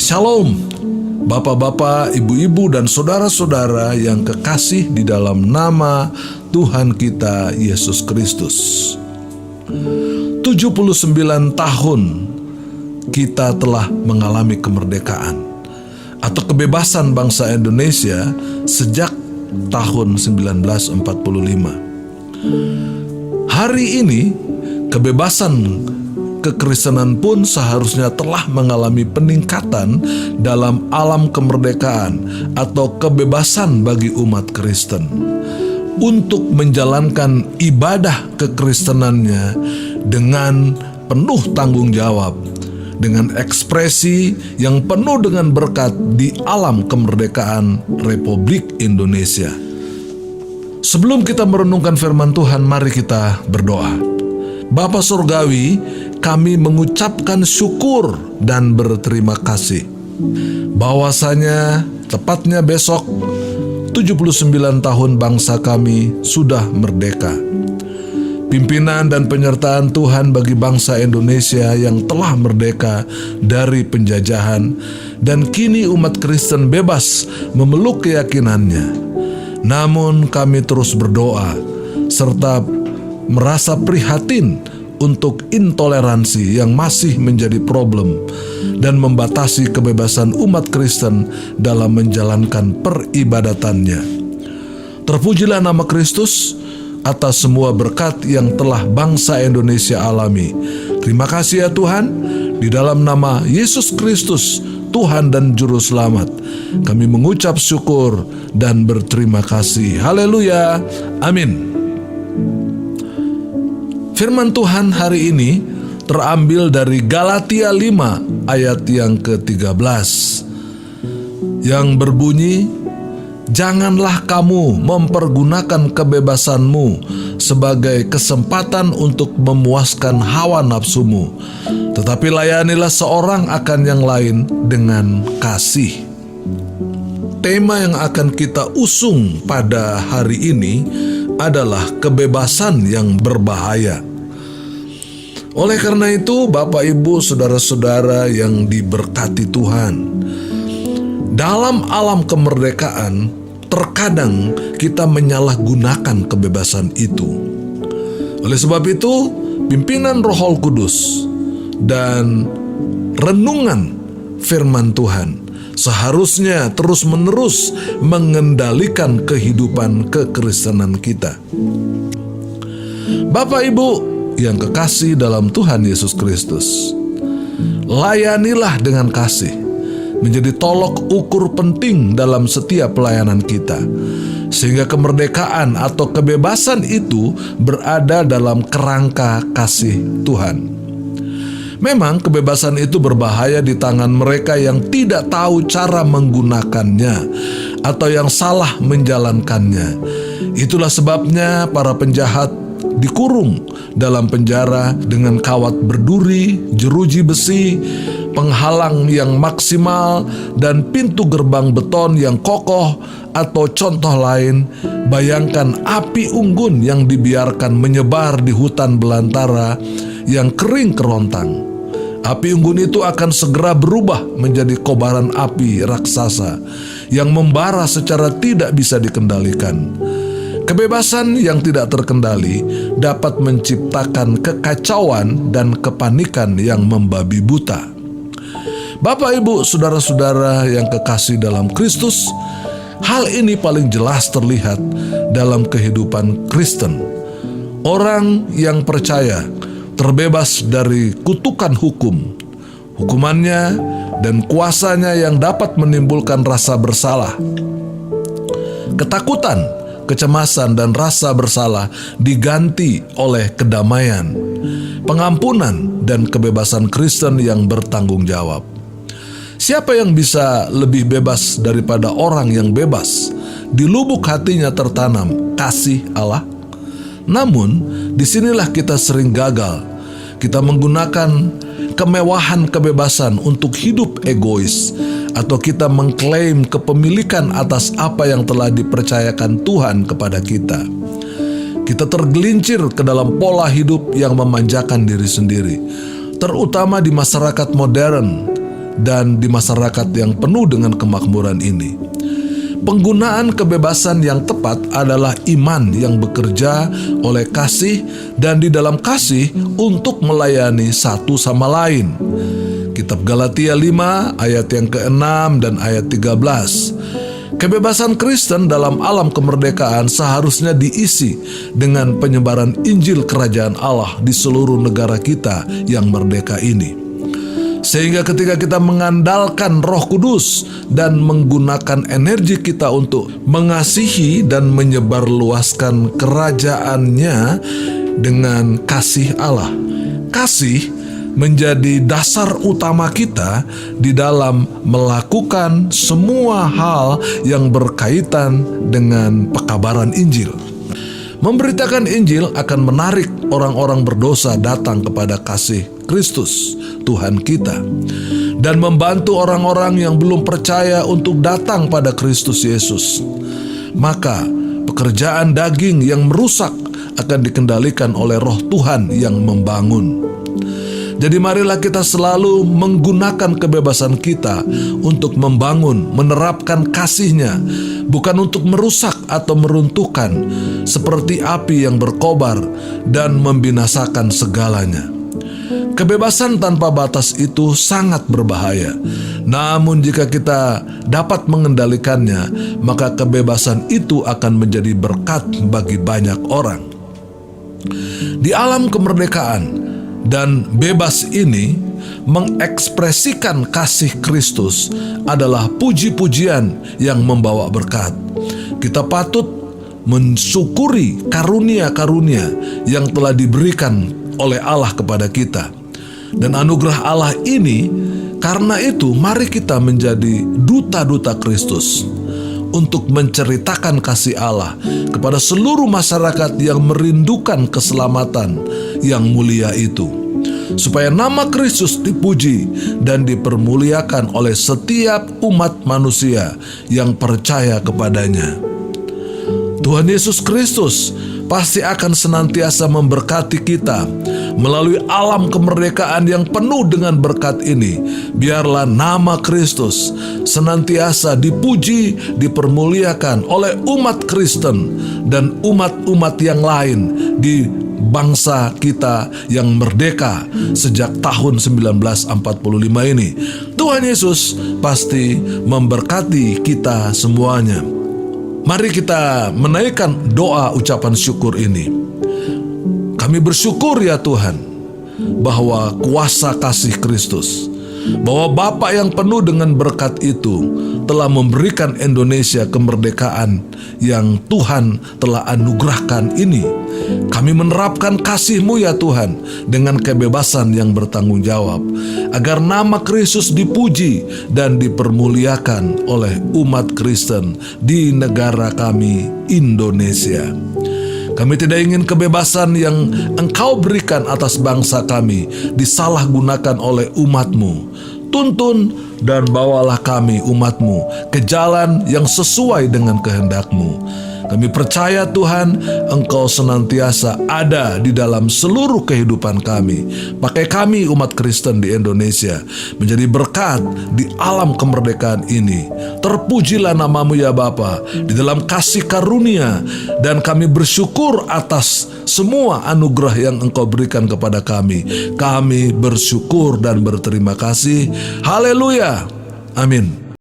Shalom, Bapak-bapak, ibu-ibu, dan saudara-saudara yang kekasih di dalam nama Tuhan kita Yesus Kristus. 79 tahun kita telah mengalami kemerdekaan atau kebebasan bangsa Indonesia sejak tahun 1945. Hari ini kebebasan kekristenan pun seharusnya telah mengalami peningkatan dalam alam kemerdekaan atau kebebasan bagi umat Kristen untuk menjalankan ibadah kekristenannya dengan penuh tanggung jawab, dengan ekspresi yang penuh dengan berkat di alam kemerdekaan Republik Indonesia. Sebelum kita merenungkan firman Tuhan, mari kita berdoa. Bapa Surgawi, kami mengucapkan syukur dan berterima kasih bahwasanya tepatnya besok 79 tahun bangsa kami sudah merdeka. Pimpinan dan penyertaan Tuhan bagi bangsa Indonesia yang telah merdeka dari penjajahan, dan kini umat Kristen bebas memeluk keyakinannya. Namun kami terus berdoa serta merasa prihatin untuk intoleransi yang masih menjadi problem dan membatasi kebebasan umat Kristen dalam menjalankan peribadatannya. Terpujilah nama Kristus atas semua berkat yang telah bangsa Indonesia alami. Terima kasih ya Tuhan, di dalam nama Yesus Kristus, Tuhan dan Juru Selamat, kami mengucap syukur dan berterima kasih. Haleluya, amin. Firman Tuhan hari ini terambil dari Galatia 5 ayat yang ke-13 yang berbunyi, "Janganlah kamu mempergunakan kebebasanmu sebagai kesempatan untuk memuaskan hawa nafsumu, tetapi layanilah seorang akan yang lain dengan kasih." Tema yang akan kita usung pada hari ini adalah kebebasan yang berbahaya. Oleh karena itu, Bapak, Ibu, saudara-saudara yang diberkati Tuhan, dalam alam kemerdekaan terkadang kita menyalahgunakan kebebasan itu. Oleh sebab itu, pimpinan Roh Kudus dan renungan firman Tuhan seharusnya terus-menerus mengendalikan kehidupan kekristenan kita. Bapak, Ibu yang kekasih dalam Tuhan Yesus Kristus, layanilah dengan kasih menjadi tolok ukur penting dalam setiap pelayanan kita, sehingga kemerdekaan atau kebebasan itu berada dalam kerangka kasih Tuhan. Memang kebebasan itu berbahaya di tangan mereka yang tidak tahu cara menggunakannya atau yang salah menjalankannya. Itulah sebabnya para penjahat dikurung dalam penjara dengan kawat berduri, jeruji besi, penghalang yang maksimal, dan pintu gerbang beton yang kokoh, atau contoh lain, bayangkan api unggun yang dibiarkan menyebar di hutan belantara yang kering kerontang. Api unggun itu akan segera berubah menjadi kobaran api raksasa yang membara secara tidak bisa dikendalikan. Kebebasan yang tidak terkendali dapat menciptakan kekacauan dan kepanikan yang membabi buta. Bapak, Ibu, saudara-saudara yang kekasih dalam Kristus, hal ini paling jelas terlihat dalam kehidupan Kristen. Orang yang percaya terbebas dari kutukan hukum, hukumannya dan kuasanya yang dapat menimbulkan rasa bersalah. Ketakutan, kecemasan, dan rasa bersalah diganti oleh kedamaian, pengampunan, dan kebebasan Kristen yang bertanggung jawab. Siapa yang bisa lebih bebas daripada orang yang bebas? Di lubuk hatinya tertanam kasih Allah. Namun, disinilah kita sering gagal. Kita menggunakan kemewahan kebebasan untuk hidup egois, atau kita mengklaim kepemilikan atas apa yang telah dipercayakan Tuhan kepada kita. Kita tergelincir ke dalam pola hidup yang memanjakan diri sendiri, terutama di masyarakat modern dan di masyarakat yang penuh dengan kemakmuran ini. Penggunaan kebebasan yang tepat adalah iman yang bekerja oleh kasih dan di dalam kasih untuk melayani satu sama lain. Kitab Galatia 5 ayat yang ke-6 dan ayat 13. Kebebasan Kristen dalam alam kemerdekaan seharusnya diisi dengan penyebaran Injil Kerajaan Allah di seluruh negara kita yang merdeka ini. Sehingga ketika kita mengandalkan Roh Kudus dan menggunakan energi kita untuk mengasihi dan menyebarluaskan kerajaannya dengan kasih Allah. Kasih menjadi dasar utama kita di dalam melakukan semua hal yang berkaitan dengan pekabaran Injil. Memberitakan Injil akan menarik orang-orang berdosa datang kepada kasih Kristus, Tuhan kita, dan membantu orang-orang yang belum percaya untuk datang pada Kristus Yesus. Maka pekerjaan daging yang merusak akan dikendalikan oleh Roh Tuhan yang membangun. Jadi marilah kita selalu menggunakan kebebasan kita untuk membangun, menerapkan kasih-Nya, bukan untuk merusak atau meruntuhkan seperti api yang berkobar dan membinasakan segalanya. Kebebasan tanpa batas itu sangat berbahaya. Namun jika kita dapat mengendalikannya, maka kebebasan itu akan menjadi berkat bagi banyak orang. Di alam kemerdekaan dan bebas ini, mengekspresikan kasih Kristus adalah puji-pujian yang membawa berkat. Kita patut mensyukuri karunia-karunia yang telah diberikan oleh Allah kepada kita. Dan anugerah Allah ini, karena itu mari kita menjadi duta-duta Kristus untuk menceritakan kasih Allah kepada seluruh masyarakat yang merindukan keselamatan yang mulia itu, supaya nama Kristus dipuji dan dipermuliakan oleh setiap umat manusia yang percaya kepadanya. Tuhan Yesus Kristus pasti akan senantiasa memberkati kita melalui alam kemerdekaan yang penuh dengan berkat ini. Biarlah nama Kristus senantiasa dipuji, dipermuliakan oleh umat Kristen dan umat-umat yang lain di bangsa kita yang merdeka sejak tahun 1945 ini. Tuhan Yesus pasti memberkati kita semuanya. Mari kita menaikkan doa ucapan syukur ini. Kami bersyukur ya Tuhan, bahwa kuasa kasih Kristus, bahwa Bapa yang penuh dengan berkat itu telah memberikan Indonesia kemerdekaan yang Tuhan telah anugerahkan ini. Kami menerapkan kasih-Mu ya Tuhan dengan kebebasan yang bertanggung jawab, agar nama Kristus dipuji dan dipermuliakan oleh umat Kristen di negara kami, Indonesia. Kami tidak ingin kebebasan yang Engkau berikan atas bangsa kami disalahgunakan oleh umat-Mu. Tuntun dan bawalah kami umat-Mu ke jalan yang sesuai dengan kehendak-Mu. Kami percaya Tuhan, Engkau senantiasa ada di dalam seluruh kehidupan kami. Pakai kami umat Kristen di Indonesia menjadi berkat di alam kemerdekaan ini. Terpujilah nama-Mu ya Bapa di dalam kasih karunia, dan kami bersyukur atas semua anugerah yang Engkau berikan kepada kami. Kami bersyukur dan berterima kasih. Haleluya. Amin.